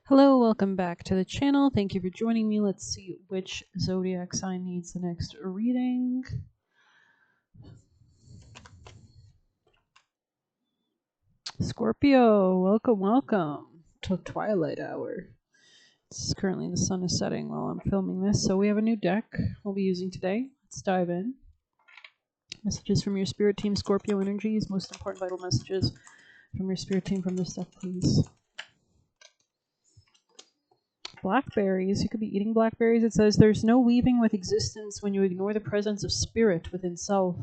Hello, welcome back to the channel. Thank you for joining me. Let's see which zodiac sign needs the next reading. Scorpio, welcome to Twilight Hour. Currently the sun is setting while I'm filming this, so we have a new deck we'll be using today. Let's dive in. Messages from your spirit team, Scorpio energies, most important vital messages from your spirit team from this deck, please. Blackberries. You could be eating blackberries. It says there's no weaving with existence when you ignore the presence of spirit within self.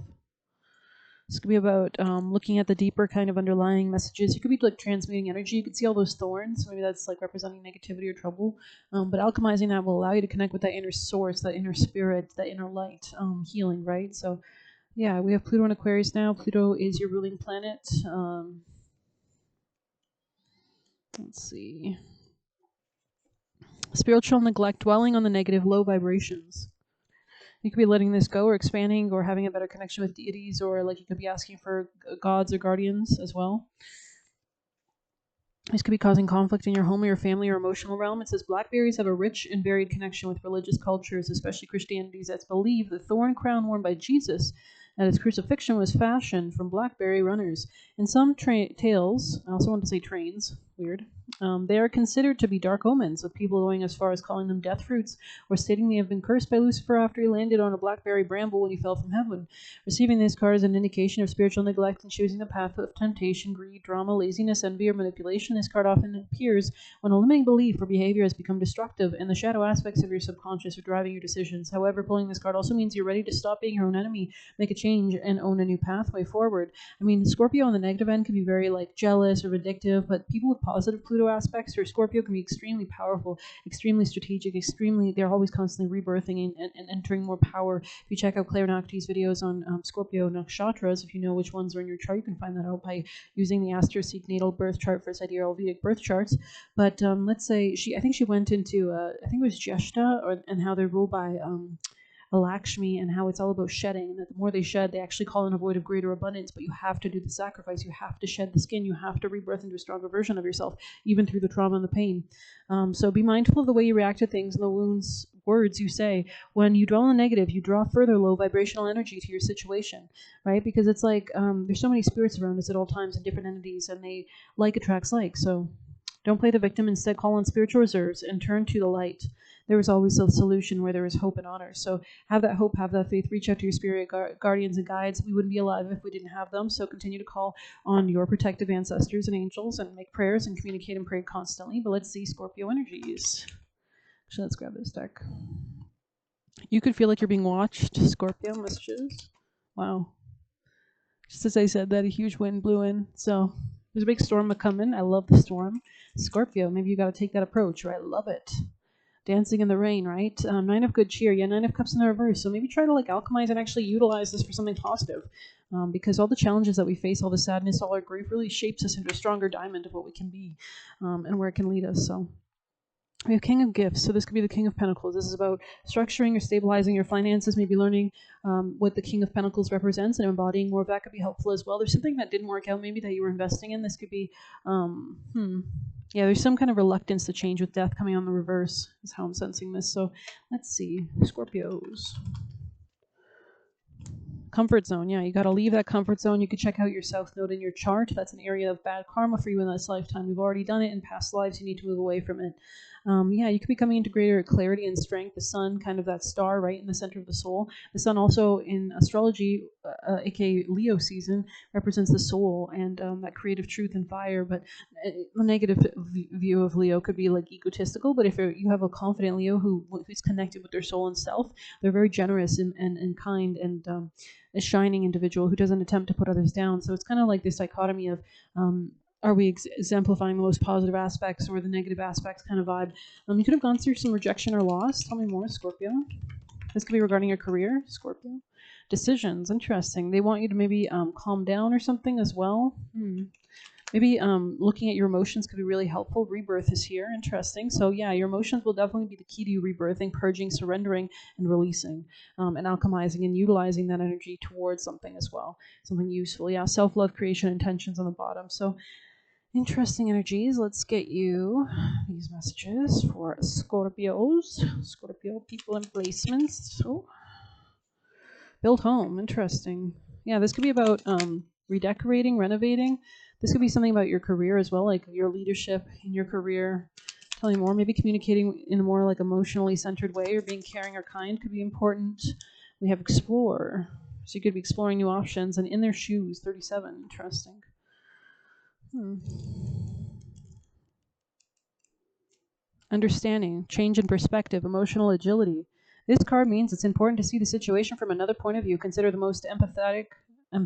This could be about looking at the deeper kind of underlying messages. You could be like transmuting energy. You could see all those thorns. Maybe that's like representing negativity or trouble. But alchemizing that will allow you to connect with that inner source, that inner spirit, that inner light, healing, right? So yeah, we have Pluto in Aquarius now. Pluto is your ruling planet. Let's see. Spiritual neglect, dwelling on the negative, low vibrations. You could be letting this go or expanding or having a better connection with deities, or like you could be asking for gods or guardians as well. This could be causing conflict in your home or your family or emotional realm. It says blackberries have a rich and varied connection with religious cultures, especially Christianity. It's believed the thorn crown worn by Jesus at his crucifixion was fashioned from blackberry runners. In some tales, I also want to say trains, weird, they are considered to be dark omens, with people going as far as calling them death fruits or stating they have been cursed by Lucifer after he landed on a blackberry bramble when he fell from heaven. Receiving this card is an indication of spiritual neglect and choosing the path of temptation, greed, drama, laziness, envy, or manipulation. This card often appears when a limiting belief or behavior has become destructive and the shadow aspects of your subconscious are driving your decisions. However, pulling this card also means you're ready to stop being your own enemy, make a change, and own a new pathway forward. I mean, Scorpio on the negative end can be very like jealous or vindictive, but people with positive Pluto aspects or Scorpio can be extremely powerful, extremely strategic, they're always constantly rebirthing and entering more power. If you check out Claire Nakati's videos on Scorpio nakshatras, if you know which ones are in your chart, you can find that out by using the AstroSeek natal birth chart for sidereal Vedic birth charts. But let's say I think she went into I think it was Jeshta, and how they're ruled by Lakshmi, and how it's all about shedding, and that the more they shed, they actually call in a void of greater abundance. But you have to do the sacrifice. You have to shed the skin. You have to rebirth into a stronger version of yourself, even through the trauma and the pain. So be mindful of the way you react to things and the words you say. When you dwell on the negative, you draw further low vibrational energy to your situation, right? Because it's like there's so many spirits around us at all times and different entities, and they like attracts like. So don't play the victim. Instead, call on spiritual reserves and turn to the light. There is always a solution where there is hope and honor. So have that hope, have that faith, reach out to your spirit guardians and guides. We wouldn't be alive if we didn't have them. So continue to call on your protective ancestors and angels and make prayers and communicate and pray constantly. But let's see Scorpio energies. Actually, let's grab this deck. You could feel like you're being watched. Scorpio messages. Wow. Just as I said that, a huge wind blew in. So there's a big storm coming. I love the storm. Scorpio, maybe you got to take that approach, right? I love it. Dancing in the rain, right? Nine of good cheer. Yeah, Nine of Cups in the reverse. So maybe try to like alchemize and actually utilize this for something positive, because all the challenges that we face, all the sadness, all our grief really shapes us into a stronger diamond of what we can be, and where it can lead us. So we have King of Gifts. So this could be the King of Pentacles. This is about structuring or stabilizing your finances, maybe learning what the King of Pentacles represents and embodying more of that could be helpful as well. There's something that didn't work out maybe that you were investing in. This could be, yeah, there's some kind of reluctance to change with death coming on the reverse is how I'm sensing this. So let's see. Scorpios. Comfort zone. Yeah, you got to leave that comfort zone. You could check out your South Node in your chart. That's an area of bad karma for you in this lifetime. You've already done it in past lives. You need to move away from it. Yeah, you could be coming into greater clarity and strength. The sun, kind of that star right in the center of the soul. The sun also in astrology, aka Leo season, represents the soul and that creative truth and fire. But the negative view of Leo could be like egotistical. But if you have a confident Leo who's connected with their soul and self, they're very generous and kind and a shining individual who doesn't attempt to put others down. So it's kind of like this dichotomy of are we exemplifying the most positive aspects or the negative aspects kind of vibe. You could have gone through some rejection or loss. Tell me more, Scorpio. This could be regarding your career, Scorpio. Decisions, interesting. They want you to maybe calm down or something as well. Maybe looking at your emotions could be really helpful. Rebirth is here. Interesting. So yeah, your emotions will definitely be the key to you rebirthing, purging, surrendering, and releasing, and alchemizing and utilizing that energy towards something as well, something useful. Yeah, self-love, creation, intentions on the bottom. So Interesting energies. Let's get you these messages for Scorpios. Scorpio people and placements. Oh, build home. Interesting. Yeah, this could be about redecorating, renovating. This could be something about your career as well, like your leadership in your career. Tell me more. Maybe communicating in a more like emotionally centered way or being caring or kind could be important. We have explore. So you could be exploring new options and in their shoes. 37. Interesting. Understanding, change in perspective, emotional agility. This card means it's important to see the situation from another point of view. Consider the most empathic. You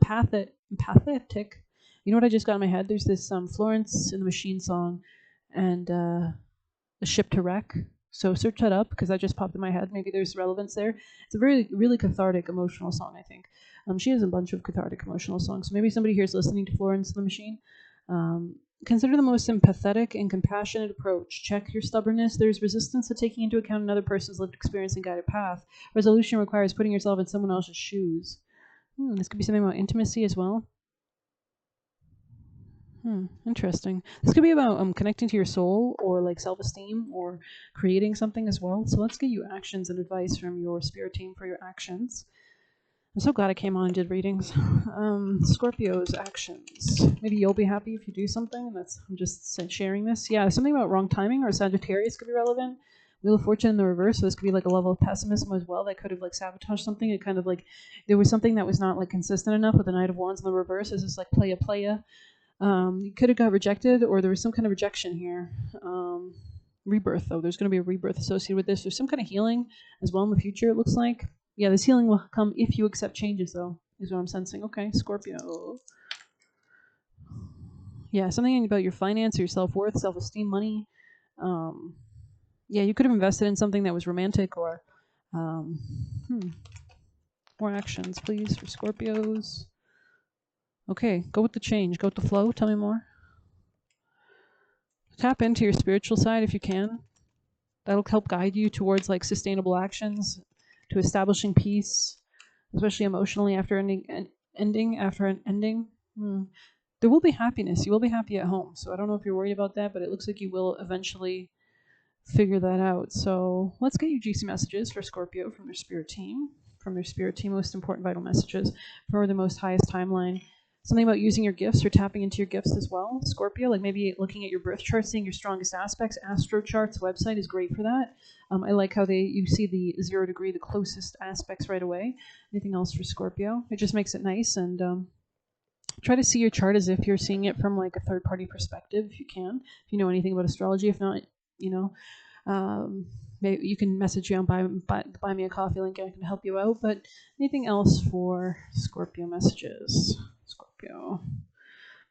know what I just got in my head? There's this Florence and the Machine song, and a ship to wreck. So search that up because that just popped in my head. Maybe there's relevance there. It's a very, really cathartic, emotional song, I think. She has a bunch of cathartic, emotional songs. So maybe somebody here is listening to Florence and the Machine. Consider the most empathetic and compassionate approach. Check your stubbornness. There's resistance to taking into account another person's lived experience and guided path. Resolution requires putting yourself in someone else's shoes. This could be something about intimacy as well. Interesting. This could be about connecting to your soul or like self-esteem or creating something as well. So let's get you actions and advice from your spirit team for your actions. I'm so glad I came on and did readings. Scorpio's actions. Maybe you'll be happy if you do something. I'm just sharing this. Yeah, something about wrong timing or Sagittarius could be relevant. Wheel of Fortune in the reverse, so this could be like a level of pessimism as well that could have like sabotaged something. It kind of like there was something that was not like consistent enough with the Knight of Wands in the reverse. This is like playa. You could have got rejected, or there was some kind of rejection here. Rebirth, though. There's going to be a rebirth associated with this. There's some kind of healing as well in the future, it looks like. Yeah, this healing will come if you accept changes, though, is what I'm sensing. Okay, Scorpio. Yeah, something about your finance, your self-worth, self-esteem, money. Yeah, you could have invested in something that was romantic or... More actions, please, for Scorpios. Okay, go with the change. Go with the flow. Tell me more. Tap into your spiritual side if you can. That'll help guide you towards like sustainable actions, to establishing peace, especially emotionally after an ending. There will be happiness. You will be happy at home. So I don't know if you're worried about that, but it looks like you will eventually figure that out. So let's get you juicy messages for Scorpio from their spirit team. Most important vital messages for the most highest timeline. Something about using your gifts or tapping into your gifts as well. Scorpio, like maybe looking at your birth chart, seeing your strongest aspects. Astro Charts website is great for that. I like how you see the 0 degree, the closest aspects right away. Anything else for Scorpio? It just makes it nice, and try to see your chart as if you're seeing it from like a third party perspective if you can. If you know anything about astrology, if not, maybe you can message me on buy me a coffee link. I can help you out. But anything else for Scorpio messages? Scorpio.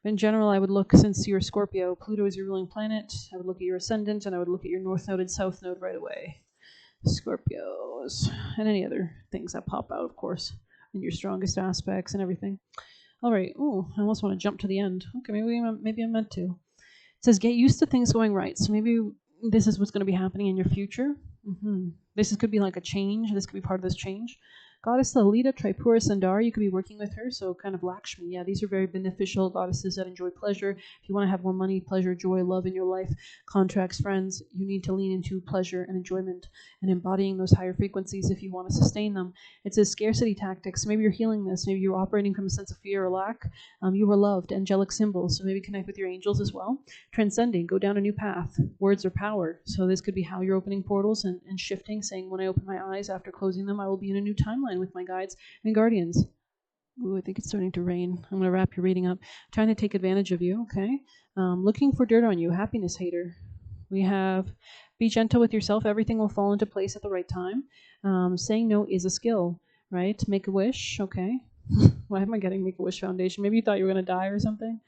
In general, I would look, since you're Scorpio, Pluto is your ruling planet, I would look at your ascendant, and I would look at your north node and south node right away. Scorpios. And any other things that pop out, of course, and your strongest aspects and everything. All right. Ooh, I almost want to jump to the end. Okay, maybe I'm meant to. It says, get used to things going right. So maybe this is what's going to be happening in your future. This could be like a change. This could be part of this change. Goddess Lalita Tripura Sundari, you could be working with her, so kind of Lakshmi. Yeah, these are very beneficial goddesses that enjoy pleasure. If you want to have more money, pleasure, joy, love in your life, contracts, friends, you need to lean into pleasure and enjoyment and embodying those higher frequencies if you want to sustain them. It says scarcity tactics. Maybe you're healing this. Maybe you're operating from a sense of fear or lack. You were loved. Angelic symbols, so maybe connect with your angels as well. Transcending, go down a new path. Words are power. So this could be how you're opening portals and shifting, saying, when I open my eyes after closing them, I will be in a new timeline with my guides and guardians. Ooh, I think it's starting to rain. I'm going to wrap your reading up. Trying to take advantage of you, okay? Looking for dirt on you, happiness hater. We have be gentle with yourself. Everything will fall into place at the right time. Saying no is a skill, right? Make a wish, okay? Why am I getting Make a Wish Foundation? Maybe you thought you were going to die or something.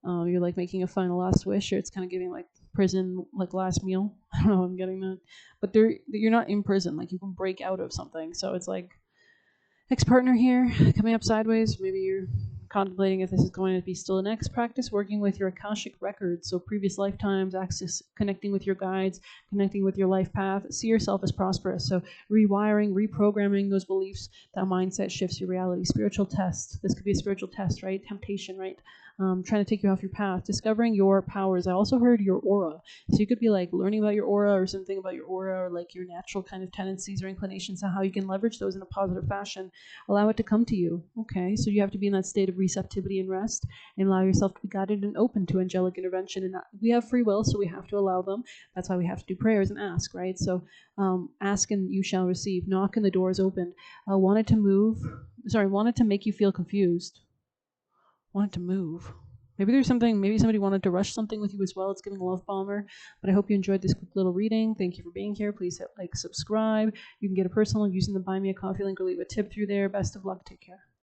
You're like making a final last wish, or it's kind of giving like prison, like last meal. I don't know, I'm getting that. But you're not in prison. Like you can break out of something. So it's like ex-partner here coming up sideways. Maybe you're contemplating if this is going to be still an ex practice, working with your Akashic records, so previous lifetimes, access, connecting with your guides, connecting with your life path. See yourself as prosperous. So rewiring, reprogramming those beliefs, that mindset shifts your reality. Spiritual test. This could be a spiritual test, right? Temptation, right? trying to take you off your path. Discovering your powers. I also heard your aura. So you could be like learning about your aura or something about your aura or like your natural kind of tendencies or inclinations and how you can leverage those in a positive fashion. Allow it to come to you. Okay, so you have to be in that state of receptivity and rest and allow yourself to be guided and open to angelic intervention. And we have free will, so we have to allow them. That's why we have to do prayers and ask, right? So ask and you shall receive. Knock and the door is opened. Wanted to make you feel confused. Wanted to move. Maybe there's something, maybe somebody wanted to rush something with you as well. It's giving a love bomber. But I hope you enjoyed this quick little reading. Thank you for being here. Please hit like, subscribe. You can get a personal using the Buy Me a Coffee link or leave a tip through there. Best of luck. Take care.